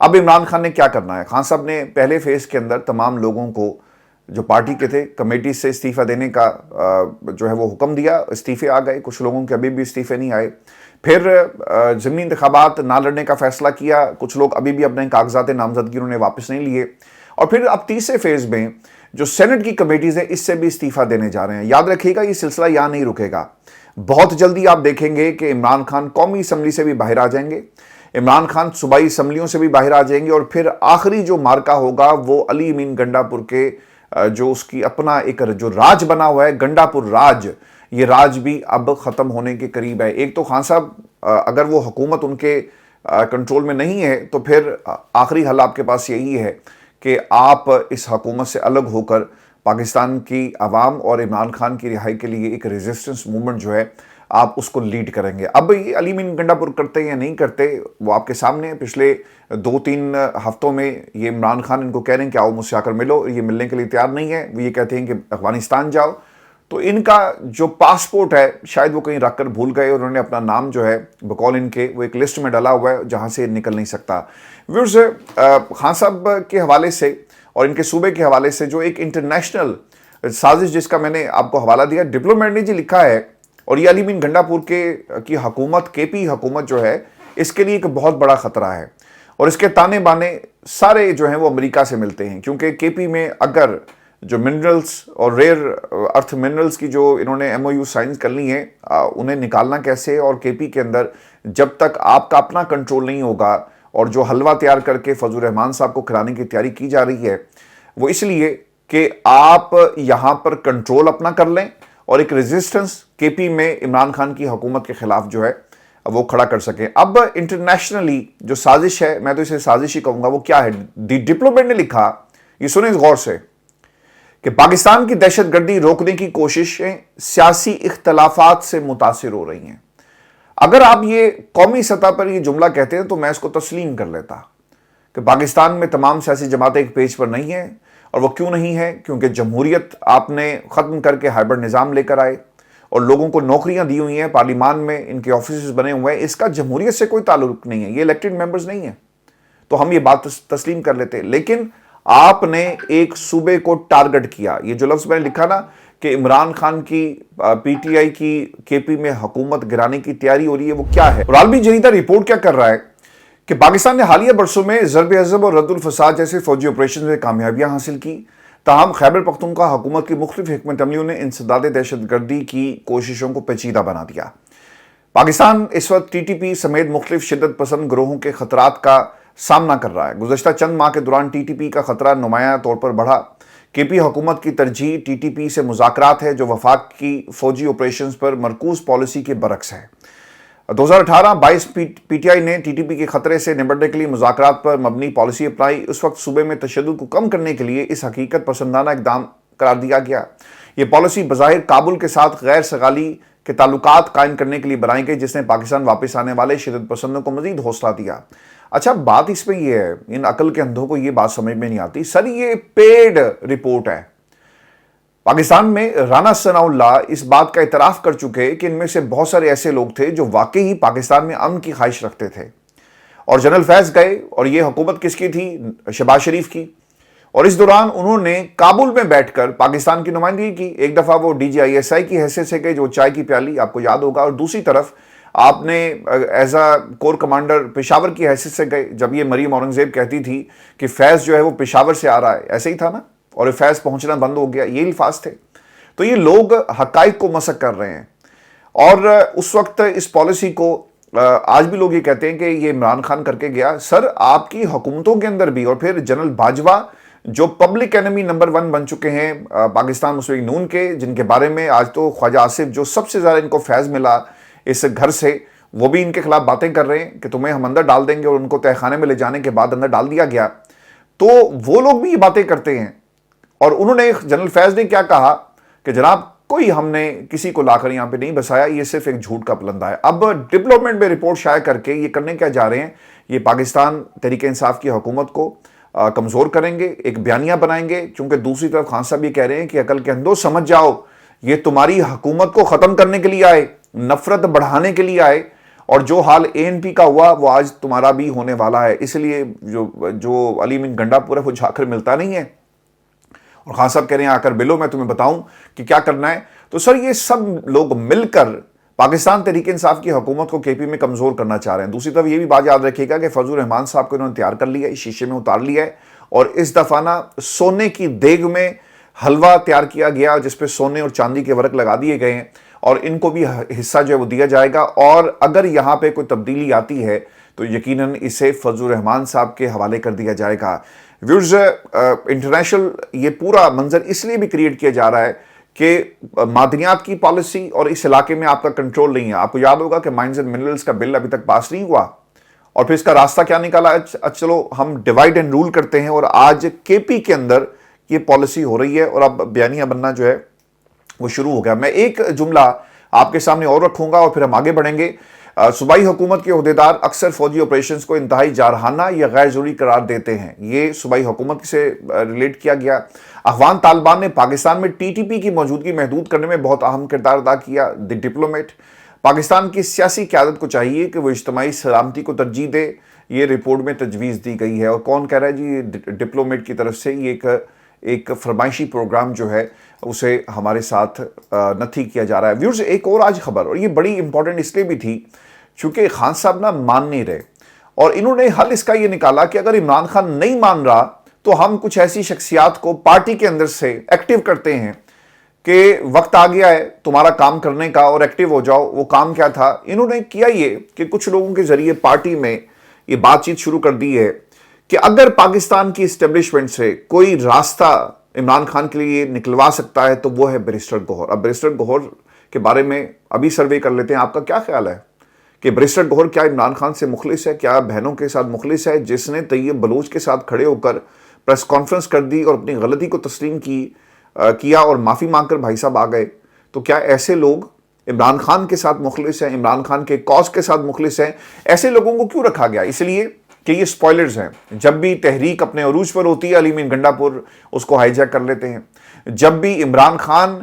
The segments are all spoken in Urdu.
اب عمران خان نے کیا کرنا ہے؟ خان صاحب نے پہلے فیز کے اندر تمام لوگوں کو جو پارٹی کے تھے کمیٹی سے استعفیٰ دینے کا جو ہے وہ حکم دیا، استعفے آ گئے، کچھ لوگوں کے ابھی بھی استعفے نہیں آئے۔ پھر ضمنی انتخابات نہ لڑنے کا فیصلہ کیا، کچھ لوگ ابھی بھی اپنے کاغذات نامزدگی انہوں نے واپس نہیں لیے، اور پھر اب تیسرے فیز میں جو سینٹ کی کمیٹیز ہیں اس سے بھی استعفیٰ دینے جا رہے ہیں۔ یاد رکھیے گا یہ سلسلہ یہاں نہیں رکے گا، بہت جلدی آپ دیکھیں گے کہ عمران خان قومی اسمبلی سے بھی باہر آ جائیں گے، عمران خان صوبائی اسمبلیوں سے بھی باہر آ جائیں گے، اور پھر آخری جو مارکہ ہوگا وہ علی امین گنڈا پور کے جو اس کی اپنا ایک جو راج بنا ہوا ہے گنڈا پور راج، یہ راج بھی اب ختم ہونے کے قریب ہے۔ ایک تو خان صاحب اگر وہ حکومت ان کے کنٹرول میں نہیں ہے تو پھر آخری حل آپ کے پاس یہی ہے کہ آپ اس حکومت سے الگ ہو کر پاکستان کی عوام اور عمران خان کی رہائی کے لیے ایک ریزسٹنس موومنٹ جو ہے آپ اس کو لیڈ کریں گے۔ اب یہ علی امین گنڈا پور کرتے یا نہیں کرتے وہ آپ کے سامنے، پچھلے 2-3 ہفتوں میں یہ عمران خان ان کو کہہ رہے ہیں کہ آؤ مجھ سے آ کر ملو، یہ ملنے کے لیے تیار نہیں ہے، وہ یہ کہتے ہیں کہ افغانستان جاؤ۔ تو ان کا جو پاسپورٹ ہے شاید وہ کہیں رکھ کر بھول گئے، اور انہوں نے اپنا نام جو ہے بقول ان کے وہ ایک لسٹ میں ڈالا ہوا ہے جہاں سے نکل نہیں سکتا۔ ویورز، خان صاحب کے حوالے سے اور ان کے صوبے کے حوالے سے جو ایک انٹرنیشنل سازش جس کا میں نے آپ کو حوالہ دیا، ڈپلومیٹ نے جی لکھا ہے، اور یہ علی امین گنڈا پور کی حکومت، کے پی حکومت جو ہے اس کے لیے ایک بہت بڑا خطرہ ہے، اور اس کے تانے بانے سارے جو ہیں وہ امریکہ سے ملتے ہیں، کیونکہ کے پی میں اگر جو منرلز اور ریئر ارتھ منرلز کی جو انہوں نے ایم او یو سائن کر لی ہیں انہیں نکالنا کیسے، اور کے پی کے اندر جب تک آپ کا اپنا کنٹرول نہیں ہوگا، اور جو حلوہ تیار کر کے فضل الرحمان صاحب کو کھلانے کی تیاری کی جا رہی ہے وہ اس لیے کہ آپ یہاں پر کنٹرول اپنا کر لیں اور ایک ریزسٹنس کے پی میں عمران خان کی حکومت کے خلاف جو ہے وہ کھڑا کر سکیں۔ اب انٹرنیشنلی جو سازش ہے، میں تو اسے سازش ہی کہوں گا، وہ کیا ہے؟ دی ڈپلومیٹ نے لکھا، یہ سنیں غور سے، کہ پاکستان کی دہشت گردی روکنے کی کوششیں سیاسی اختلافات سے متاثر ہو رہی ہیں۔ اگر آپ یہ قومی سطح پر یہ جملہ کہتے ہیں تو میں اس کو تسلیم کر لیتا کہ پاکستان میں تمام سیاسی جماعتیں ایک پیج پر نہیں ہیں، اور وہ کیوں نہیں ہے؟ کیونکہ جمہوریت آپ نے ختم کر کے ہائبرڈ نظام لے کر آئے، اور لوگوں کو نوکریاں دی ہوئی ہیں، پارلیمان میں ان کے آفیسز بنے ہوئے ہیں، اس کا جمہوریت سے کوئی تعلق نہیں ہے، یہ الیکٹڈ ممبرز نہیں ہیں، تو ہم یہ بات تسلیم کر لیتے۔ لیکن آپ نے ایک صوبے کو ٹارگٹ کیا، یہ جو لفظ میں نے لکھا نا کہ عمران خان کی پی ٹی آئی کی کے پی میں حکومت گرانے کی تیاری ہو رہی ہے، وہ کیا ہے؟ اور عالمی جریدہ رپورٹ کیا کر رہا ہے کہ پاکستان نے حالیہ برسوں میں ضرب عضب اور رد الفساد جیسے فوجی آپریشن میں کامیابیاں حاصل کی، تاہم خیبر پختونخوا حکومت کی مختلف حکمت عملیوں نے انسداد دہشت گردی کی کوششوں کو پیچیدہ بنا دیا۔ پاکستان اس وقت ٹی ٹی پی سمیت مختلف شدت پسند گروہوں کے خطرات کا سامنا کر رہا ہے۔ گزشتہ چند ماہ کے دوران ٹی ٹی پی کا خطرہ نمایاں طور پر بڑھا۔ کے پی حکومت کی ترجیح ٹی ٹی پی سے مذاکرات ہے، جو وفاق کی فوجی آپریشنز پر مرکوز پالیسی کے برعکس ہے۔ 2018-22 پی ٹی آئی نے ٹی ٹی پی کے خطرے سے نمٹنے کے لیے مذاکرات پر مبنی پالیسی اپنائی۔ اس وقت صوبے میں تشدد کو کم کرنے کے لیے اس حقیقت پسندانہ اقدام قرار دیا گیا۔ یہ پالیسی بظاہر کابل کے ساتھ غیر سگالی کے تعلقات قائم کرنے کے لیے بنائی گئی، جس نے پاکستان واپس آنے والے شدت پسندوں کو مزید حوصلہ دیا۔ اچھا، بات اس میں یہ ہے، ان عقل کے اندھوں کو یہ بات سمجھ میں نہیں آتی، سر یہ پیڈ رپورٹ ہے۔ پاکستان میں رانا ثناء اللہ اس بات کا اعتراف کر چکے کہ ان میں سے بہت سارے ایسے لوگ تھے جو واقعی پاکستان میں امن کی خواہش رکھتے تھے، اور جنرل فیض گئے، اور یہ حکومت کس کی تھی؟ شہباز شریف کی، اور اس دوران انہوں نے کابل میں بیٹھ کر پاکستان کی نمائندگی کی۔ ایک دفعہ وہ D G I S I کی حیثیت سے گئے، جو چائے کی پیالی آپ کو یاد ہوگا، اور دوسری طرف آپ نے as a corps commander Peshawar کی حیثیت سے گئے، جب یہ مریم اورنگزیب کہتی تھی کہ فیض جو ہے وہ پشاور سے آ رہا ہے، ایسے ہی تھا نا، اور فیض پہنچنا بند ہو گیا، یہ الفاظ تھے۔ تو یہ لوگ حقائق کو مسخ کر رہے ہیں، اور اس وقت اس پالیسی کو آج بھی لوگ یہ کہتے ہیں کہ یہ عمران خان کر کے گیا۔ سر آپ کی حکومتوں کے اندر بھی، اور پھر جنرل باجوہ جو پبلک اینمی نمبر 1 بن چکے ہیں پاکستان مسلم لیگ نون کے، جن کے بارے میں آج تو خواجہ آصف جو سب سے زیادہ ان کو فیض ملا اس گھر سے، وہ بھی ان کے خلاف باتیں کر رہے ہیں کہ تمہیں ہم اندر ڈال دیں گے، اور ان کو تہہ خانے میں لے جانے کے بعد اندر ڈال دیا گیا۔ تو وہ لوگ بھی یہ باتیں کرتے ہیں، اور انہوں نے جنرل فیض نے کیا کہا کہ جناب کوئی ہم نے کسی کو لا کر یہاں پہ نہیں بسایا، یہ صرف ایک جھوٹ کا پلندہ ہے۔ اب ڈپلومیٹ میں رپورٹ شائع کر کے یہ کرنے کیا جا رہے ہیں؟ یہ پاکستان تحریک انصاف کی حکومت کو کمزور کریں گے، ایک بیانیہ بنائیں گے، چونکہ دوسری طرف خان صاحب یہ کہہ رہے ہیں کہ عقل کے اندھو سمجھ جاؤ، یہ تمہاری حکومت کو ختم کرنے کے لیے آئے، نفرت بڑھانے کے لیے آئے، اور جو حال ANP کا ہوا وہ آج تمہارا بھی ہونے والا ہے. اس لیے جو علی امین گنڈا پور ہے وہ جا کر ملتا نہیں ہے اور خان صاحب کہہ رہے ہیں آ کر ملو میں تمہیں بتاؤں کہ کیا کرنا ہے. تو سر یہ سب لوگ مل کر پاکستان تحریک انصاف کی حکومت کو KP میں کمزور کرنا چاہ رہے ہیں. دوسری طرف یہ بھی بات یاد رکھیے گا کہ فضل الرحمان صاحب کو انہوں نے تیار کر لیا ہے, شیشے میں اتار لیا ہے, اور اس دفعہ نا سونے کی دیگ میں حلوہ تیار کیا گیا جس پہ سونے اور چاندی کے ورق لگا دیے گئے ہیں, اور ان کو بھی حصہ جو ہے وہ دیا جائے گا. اور اگر یہاں پہ کوئی تبدیلی آتی ہے تو یقیناً اسے فضل الرحمان صاحب کے حوالے کر دیا جائے گا. ویورز, انٹرنیشنل یہ پورا منظر اس لیے بھی کریٹ کیا جا رہا ہے کہ معدنیات کی پالیسی اور اس علاقے میں آپ کا کنٹرول نہیں ہے. آپ کو یاد ہوگا کہ مائنز اینڈ منرلز کا بل ابھی تک پاس نہیں ہوا, اور پھر اس کا راستہ کیا نکالا, چلو ہم ڈیوائیڈ اینڈ رول کرتے ہیں, اور آج KP کے اندر یہ پالیسی ہو رہی ہے اور اب بیانیہ بننا جو ہے وہ شروع ہو گیا. میں ایک جملہ آپ کے سامنے اور رکھوں گا اور پھر ہم آگے بڑھیں گے. صوبائی حکومت کے عہدیدار اکثر فوجی آپریشنز کو انتہائی جارحانہ یا غیر ضروری قرار دیتے ہیں. یہ صوبائی حکومت سے ریلیٹ کیا گیا. افغان طالبان نے پاکستان میں TTP کی موجودگی محدود کرنے میں بہت اہم کردار ادا کیا. دی ڈپلومیٹ, پاکستان کی سیاسی قیادت کو چاہیے کہ وہ اجتماعی سلامتی کو ترجیح دے, یہ رپورٹ میں تجویز دی گئی ہے. اور کون کہہ رہا ہے جی, ڈپلومیٹ کی طرف سے. یہ ایک فرمائشی پروگرام جو ہے اسے ہمارے ساتھ نتھی کیا جا رہا ہے. ویورز, ایک اور آج خبر, اور یہ بڑی امپورٹنٹ اس لیے بھی تھی چونکہ خان صاحب نا مان نہیں رہے, اور انہوں نے حل اس کا یہ نکالا کہ اگر عمران خان نہیں مان رہا تو ہم کچھ ایسی شخصیات کو پارٹی کے اندر سے ایکٹیو کرتے ہیں کہ وقت آ گیا ہے تمہارا کام کرنے کا اور ایکٹیو ہو جاؤ. وہ کام کیا تھا, انہوں نے کیا یہ کہ کچھ لوگوں کے ذریعے پارٹی میں یہ بات چیت شروع کر دی ہے کہ اگر پاکستان کی اسٹیبلشمنٹ سے کوئی راستہ عمران خان کے لیے نکلوا سکتا ہے تو وہ ہے بیرسٹر گوہر. اب بیرسٹر گوہر کے بارے میں ابھی سروے کر لیتے ہیں. آپ کا کیا خیال ہے کہ بیرسٹر گوہر کیا عمران خان سے مخلص ہے, کیا بہنوں کے ساتھ مخلص ہے, جس نے طیب بلوچ کے ساتھ کھڑے ہو کر پریس کانفرنس کر دی اور اپنی غلطی کو تسلیم کیا اور معافی مانگ کر بھائی صاحب آ گئے. تو کیا ایسے لوگ عمران خان کے ساتھ مخلص ہیں, عمران خان کے کاز کے ساتھ مخلص ہیں؟ ایسے لوگوں کو کیوں رکھا گیا؟ اس لیے کہ یہ سپوائلرز ہیں. جب بھی تحریک اپنے عروج پر ہوتی ہے علی امین گنڈا پور اس کو ہائی جیک کر لیتے ہیں. جب بھی عمران خان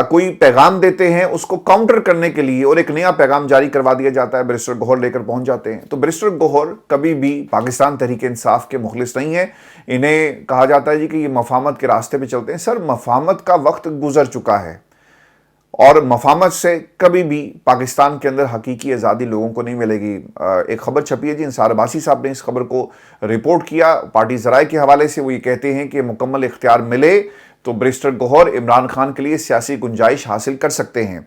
کوئی پیغام دیتے ہیں اس کو کاؤنٹر کرنے کے لیے اور ایک نیا پیغام جاری کروا دیا جاتا ہے, بیرسٹر گوہر لے کر پہنچ جاتے ہیں. تو بیرسٹر گوہر کبھی بھی پاکستان تحریک انصاف کے مخلص نہیں ہیں. انہیں کہا جاتا ہے جی کہ یہ مفاہمت کے راستے پہ چلتے ہیں. سر, مفاہمت کا وقت گزر چکا ہے اور مفاہمت سے کبھی بھی پاکستان کے اندر حقیقی آزادی لوگوں کو نہیں ملے گی. ایک خبر چھپی ہے جی, انصار عباسی صاحب نے اس خبر کو رپورٹ کیا پارٹی ذرائع کے حوالے سے. وہ یہ کہتے ہیں کہ مکمل اختیار ملے تو بیرسٹر گوہر عمران خان کے لیے سیاسی گنجائش حاصل کر سکتے ہیں.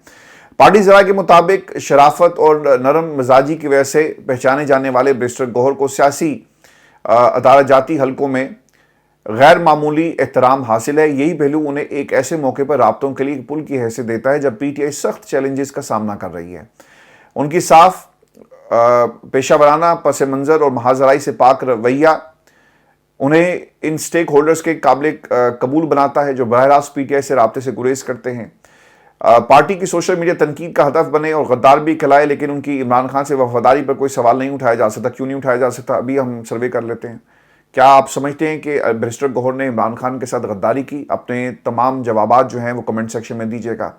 پارٹی ذرائع کے مطابق شرافت اور نرم مزاجی کی وجہ سے پہچانے جانے والے بیرسٹر گوہر کو سیاسی ادارہ جاتی حلقوں میں غیر معمولی احترام حاصل ہے. یہی پہلو انہیں ایک ایسے موقع پر رابطوں کے لیے پل کی حیثیت دیتا ہے جب PTI سخت چیلنجز کا سامنا کر رہی ہے. ان کی صاف پیشہ ورانہ پس منظر اور محاذرائی سے پاک رویہ انہیں ان سٹیک ہولڈرز کے قابل قبول بناتا ہے جو براہ راست PTI سے رابطے سے گریز کرتے ہیں, پارٹی کی سوشل میڈیا تنقید کا ہدف بنے اور غدار بھی کھلائے, لیکن ان کی عمران خان سے وفاداری پر کوئی سوال نہیں اٹھایا جا سکتا. کیوں نہیں اٹھایا جا سکتا؟ ابھی ہم سروے کر لیتے ہیں. کیا آپ سمجھتے ہیں کہ بیرسٹر گوہر نے عمران خان کے ساتھ غداری کی؟ اپنے تمام جوابات جو ہیں وہ کمنٹ سیکشن میں دیجیے گا.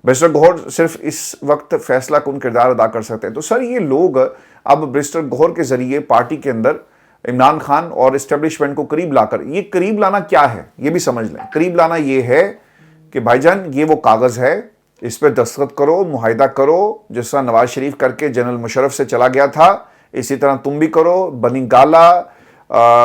بیرسٹر گوہر صرف اس وقت فیصلہ کن کردار ادا کر سکتے ہیں. تو سر, یہ لوگ اب بیرسٹر گوہر کے ذریعے پارٹی کے اندر عمران خان اور اسٹیبلشمنٹ کو قریب لا کر, یہ قریب لانا کیا ہے یہ بھی سمجھ لیں. قریب لانا یہ ہے کہ بھائی جان یہ وہ کاغذ ہے, اس پہ دستخط کرو, معاہدہ کرو, جس طرح نواز شریف کر کے جنرل مشرف سے چلا گیا تھا اسی طرح تم بھی کرو. بنی گالا,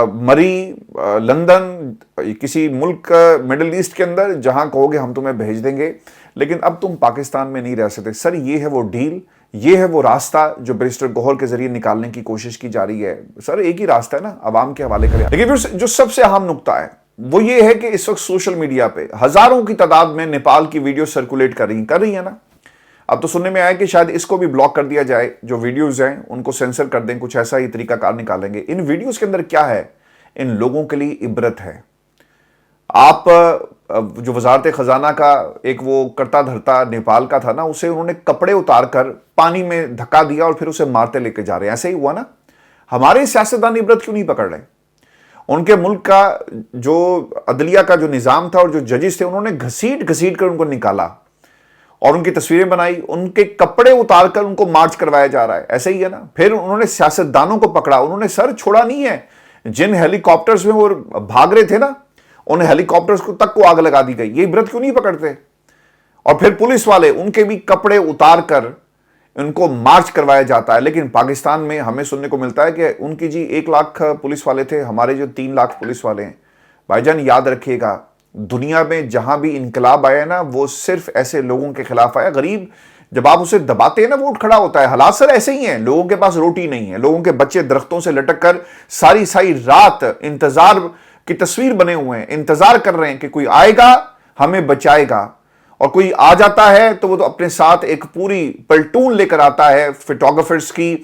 مری, لندن, کسی ملک مڈل ایسٹ کے اندر جہاں کہو گے ہم تمہیں بھیج دیں گے, لیکن اب تم پاکستان میں نہیں رہ سکتے. سر, یہ ہے وہ ڈیل, یہ ہے وہ راستہ جو بیرسٹر گوہر کے ذریعے نکالنے کی کوشش کی جا رہی ہے. سر, ایک ہی راستہ ہے نا, عوام کے حوالے کریں. لیکن جو سب سے اہم نقطہ ہے وہ یہ ہے کہ اس وقت سوشل میڈیا پہ ہزاروں کی تعداد میں نیپال کی ویڈیو سرکولیٹ کر رہی ہیں نا. اب تو سننے میں آیا کہ شاید اس کو بھی بلاک کر دیا جائے, جو ویڈیوز ہیں ان کو سینسر کر دیں, کچھ ایسا ہی طریقہ کار نکالیں گے. ان ویڈیوز کے اندر کیا ہے؟ ان لوگوں کے لیے عبرت ہے. آپ جو وزارت خزانہ کا ایک وہ کرتا دھرتا نیپال کا تھا نا, اسے انہوں نے کپڑے اتار کر پانی میں دھکا دیا اور پھر اسے مارتے لے کے جا رہے ہیں. ایسے ہی ہوا نا. ہمارے سیاستدان عبرت کیوں نہیں پکڑ رہے؟ ان کے ملک کا جو عدلیہ کا جو نظام تھا اور جو ججز تھے انہوں نے گھسیٹ کر ان کو نکالا, اور ان کی تصویریں بنائی, ان کے کپڑے اتار کر ان کو مارچ کروایا جا رہا ہے. ایسے ہی ہے نا. پھر انہوں نے سیاستدانوں کو پکڑا, انہوں نے سر چھوڑا نہیں ہے. جن ہیلی کاپٹرز میں وہ بھاگ رہے تھے نا, ان ہیلی کاپٹرز کو تک کو آگ لگا دی گئی. یہ عبرت کیوں نہیں پکڑتے؟ اور پھر پولیس والے ان کے بھی کپڑے اتار کر ان کو مارچ کروایا جاتا ہے. لیکن پاکستان میں ہمیں سننے کو ملتا ہے کہ ان کی 1 لاکھ پولیس والے تھے, ہمارے جو 3 لاکھ پولیس والے ہیں. بھائی جان یاد رکھیے گا, دنیا میں جہاں بھی انقلاب آیا نا, وہ صرف ایسے لوگوں کے خلاف آیا. غریب جب آپ اسے دباتے ہیں نا, وہ اٹھ کھڑا ہوتا ہے. حالات سر ایسے ہی ہیں. لوگوں کے پاس روٹی نہیں ہے, لوگوں کے بچے درختوں سے لٹک کر ساری رات انتظار کی تصویر بنے ہوئے ہیں, انتظار کر رہے ہیں کہ کوئی آئے گا ہمیں بچائے گا. اور کوئی آ جاتا ہے تو وہ تو اپنے ساتھ ایک پوری پلٹون لے کر آتا ہے, فوٹوگرافرز کی,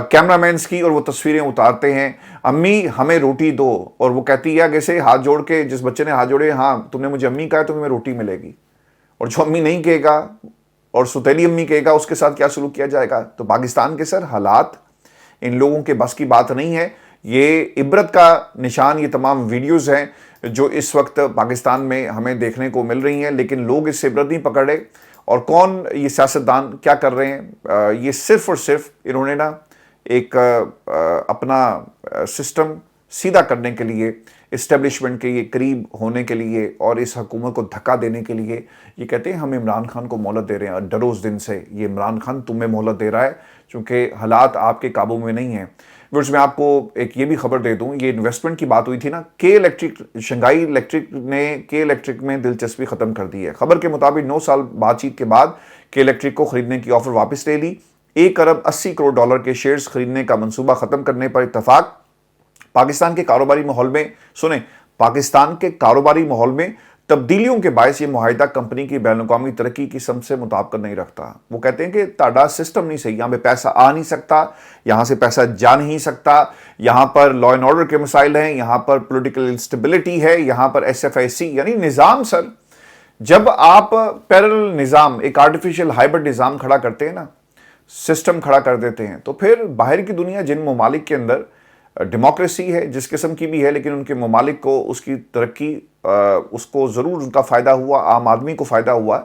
کیمرامینز کی, اور وہ تصویریں اتارتے ہیں. امی ہمیں روٹی دو, اور وہ کہتی ہے کیسے ہاتھ جوڑ کے, جس بچے نے ہاتھ جوڑے, ہاں تم نے مجھے امی کہا تو تمہیں روٹی ملے گی. اور جو امی نہیں کہے گا اور ستیلی امی کہے گا, اس کے ساتھ کیا سلوک کیا جائے گا. تو پاکستان کے سر حالات ان لوگوں کے بس کی بات نہیں ہے. یہ عبرت کا نشان یہ تمام ویڈیوز ہیں جو اس وقت پاکستان میں ہمیں دیکھنے کو مل رہی ہیں, لیکن لوگ اس سے عبرت نہیں پکڑ رہے. اور کون یہ سیاستدان کیا کر رہے ہیں؟ یہ صرف اور صرف انہوں نے نا ایک اپنا سسٹم سیدھا کرنے کے لیے, اسٹیبلشمنٹ کے یہ قریب ہونے کے لیے اور اس حکومت کو دھکا دینے کے لیے یہ کہتے ہیں ہم عمران خان کو مہلت دے رہے ہیں. ڈرو اس دن سے, یہ عمران خان تمہیں مہلت دے رہا ہے چونکہ حالات آپ کے قابو میں نہیں ہیں. ورس میں آپ کو ایک یہ بھی خبر دے دوں, یہ انویسٹمنٹ کی بات ہوئی تھی نا, کے الیکٹرک, شنگھائی الیکٹرک نے کے الیکٹرک میں دلچسپی ختم کر دی ہے. خبر کے مطابق 9 سال بات چیت کے بعد کے الیکٹرک کو خریدنے کی آفر واپس لے لی. $1.80 کروڑ کے شیئرز خریدنے کا منصوبہ ختم کرنے پر اتفاق. پاکستان کے کاروباری ماحول میں سنیں, پاکستان کے کاروباری ماحول میں تبدیلیوں کے باعث یہ معاہدہ کمپنی کی بین الاقوامی ترقی کی سمت سے مطابقت نہیں رکھتا. وہ کہتے ہیں کہ تاڑا سسٹم نہیں صحیح, یہاں پہ پیسہ آ نہیں سکتا, یہاں سے پیسہ جا نہیں سکتا, یہاں پر لا اینڈ آرڈر کے مسائل ہیں, یہاں پر پولیٹیکل انسٹیبلٹی ہے, یہاں پر SFIC یعنی نظام. سر جب آپ پیرل نظام, ایک آرٹیفیشل ہائبرڈ نظام کھڑا کرتے ہیں نا, سسٹم کھڑا کر دیتے ہیں, تو پھر باہر کی دنیا جن ممالک کے اندر ڈیموکریسی ہے, جس قسم کی بھی ہے, لیکن ان کے ممالک کو اس کی ترقی, اس کو ضرور ان کا فائدہ ہوا, عام آدمی کو فائدہ ہوا,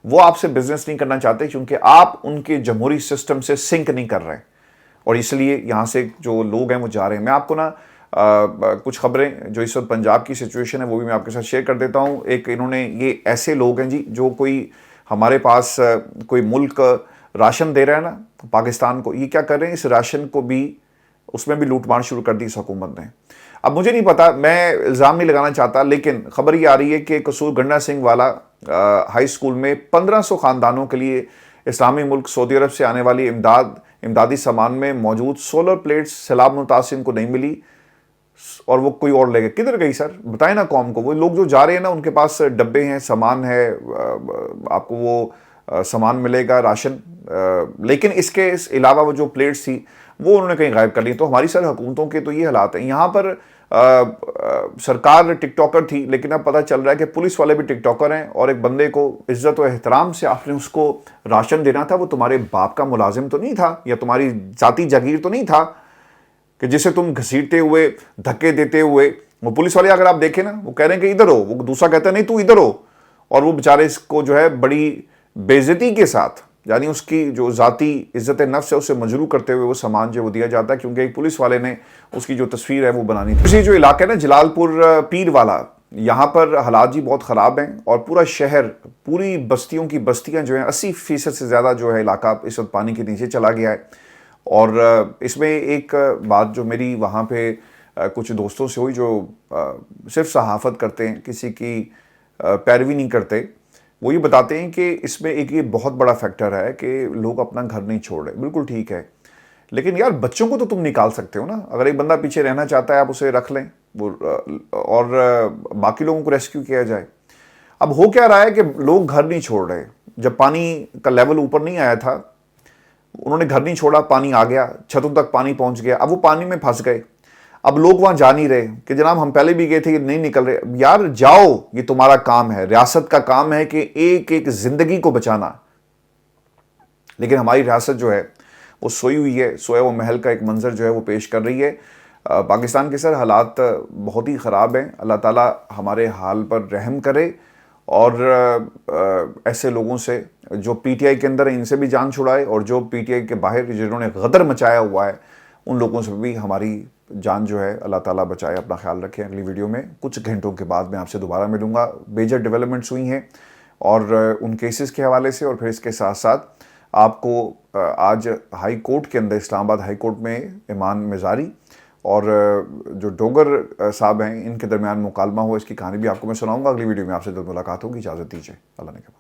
وہ آپ سے بزنس نہیں کرنا چاہتے کیونکہ آپ ان کے جمہوری سسٹم سے سنک نہیں کر رہے. اور اس لیے یہاں سے جو لوگ ہیں وہ جا رہے ہیں. میں آپ کو نا کچھ خبریں جو اس وقت پنجاب کی سچویشن ہے وہ بھی میں آپ کے ساتھ شیئر کر دیتا ہوں. ایک انہوں نے, یہ ایسے لوگ ہیں جی جو کوئی ہمارے پاس کوئی ملک راشن دے رہا ہے نا پاکستان کو, یہ کیا کر رہے ہیں, اس راشن کو بھی, اس میں بھی لوٹ مار شروع کر دی اس حکومت نے. اب مجھے نہیں پتا, میں الزام نہیں لگانا چاہتا, لیکن خبر یہ آ رہی ہے کہ قصور گنڈا سنگھ والا ہائی اسکول میں 1500 خاندانوں کے لیے اسلامی ملک سعودی عرب سے آنے والی امدادی سامان میں موجود سولر پلیٹس سیلاب متاثرین کو نہیں ملی اور وہ کوئی اور لے گئے. کدھر گئی سر؟ بتائیں نا قوم کو. وہ لوگ جو جا رہے ہیں نا, ان کے پاس ڈبے ہیں, سامان ہے, آپ کو وہ سامان ملے گا, راشن, لیکن اس کے علاوہ وہ جو پلیٹس تھی وہ انہوں نے کہیں غائب کر لی. تو ہماری سر حکومتوں کے تو یہ حالات ہیں. یہاں پر سرکار ٹک ٹاکر تھی, لیکن اب پتہ چل رہا ہے کہ پولیس والے بھی ٹک ٹاکر ہیں, اور ایک بندے کو عزت و احترام سے آپ نے اس کو راشن دینا تھا, وہ تمہارے باپ کا ملازم تو نہیں تھا, یا تمہاری ذاتی جاگیر تو نہیں تھا کہ جسے تم گھسیٹتے ہوئے, دھکے دیتے ہوئے. وہ پولیس والے اگر آپ دیکھیں نا, وہ کہہ رہے ہیں کہ ادھر ہو, وہ دوسرا کہتا ہے نہیں تو ادھر ہو, اور وہ بیچارے اس کو جو ہے بڑی بے عزتی کے ساتھ, یعنی اس کی جو ذاتی عزت نفس ہے اسے مجروح کرتے ہوئے وہ سامان جو وہ دیا جاتا ہے, کیونکہ ایک پولیس والے نے اس کی جو تصویر ہے وہ بنانی تھی. اسی جو علاقہ ہے نا جلال پور پیر والا, یہاں پر حالات جی بہت خراب ہیں, اور پورا شہر, پوری بستیوں کی بستیاں جو ہیں 80% سے زیادہ جو ہے علاقہ اس وقت پانی کے نیچے چلا گیا ہے. اور اس میں ایک بات جو میری وہاں پہ کچھ دوستوں سے ہوئی جو صرف صحافت کرتے ہیں, کسی کی پیروی نہیں کرتے, وہ یہ بتاتے ہیں کہ اس میں ایک یہ بہت بڑا فیکٹر ہے کہ لوگ اپنا گھر نہیں چھوڑ رہے. بالکل ٹھیک ہے, لیکن یار بچوں کو تو تم نکال سکتے ہو نا. اگر ایک بندہ پیچھے رہنا چاہتا ہے آپ اسے رکھ لیں, اور باقی لوگوں کو ریسکیو کیا جائے. اب ہو کیا رہا ہے کہ لوگ گھر نہیں چھوڑ رہے. جب پانی کا لیول اوپر نہیں آیا تھا, انہوں نے گھر نہیں چھوڑا, پانی آ گیا, چھتوں تک پانی پہنچ گیا, اب وہ پانی میں پھنس گئے. اب لوگ وہاں جا نہیں رہے کہ جناب ہم پہلے بھی گئے تھے, نہیں نکل رہے. یار جاؤ, یہ تمہارا کام ہے, ریاست کا کام ہے کہ ایک ایک زندگی کو بچانا. لیکن ہماری ریاست جو ہے وہ سوئی ہوئی ہے, سویا وہ محل کا ایک منظر جو ہے وہ پیش کر رہی ہے. پاکستان کے سر حالات بہت ہی خراب ہیں. اللہ تعالیٰ ہمارے حال پر رحم کرے اور ایسے لوگوں سے جو پی ٹی آئی کے اندر ہیں ان سے بھی جان چھڑائے، اور جو پی ٹی آئی کے باہر جنہوں نے غدر مچایا ہوا ہے ان لوگوں سے بھی ہماری جان جو ہے اللہ تعالیٰ بچائے۔ اپنا خیال رکھیں۔ اگلی ویڈیو میں کچھ گھنٹوں کے بعد میں آپ سے دوبارہ ملوں گا۔ میجر ڈیولپمنٹس ہوئی ہیں اور ان کیسز کے حوالے سے، اور پھر اس کے ساتھ ساتھ آپ کو آج ہائی کورٹ کے اندر، اسلام آباد ہائی کورٹ میں ایمان مزاری اور جو ڈوگر صاحب ہیں ان کے درمیان مکالمہ ہوا، اس کی کہانی بھی آپ کو میں سناؤں گا۔ اگلی ویڈیو میں آپ سے ملاقات ہوگی۔ اجازت دیجیے، اللہ نے کہا۔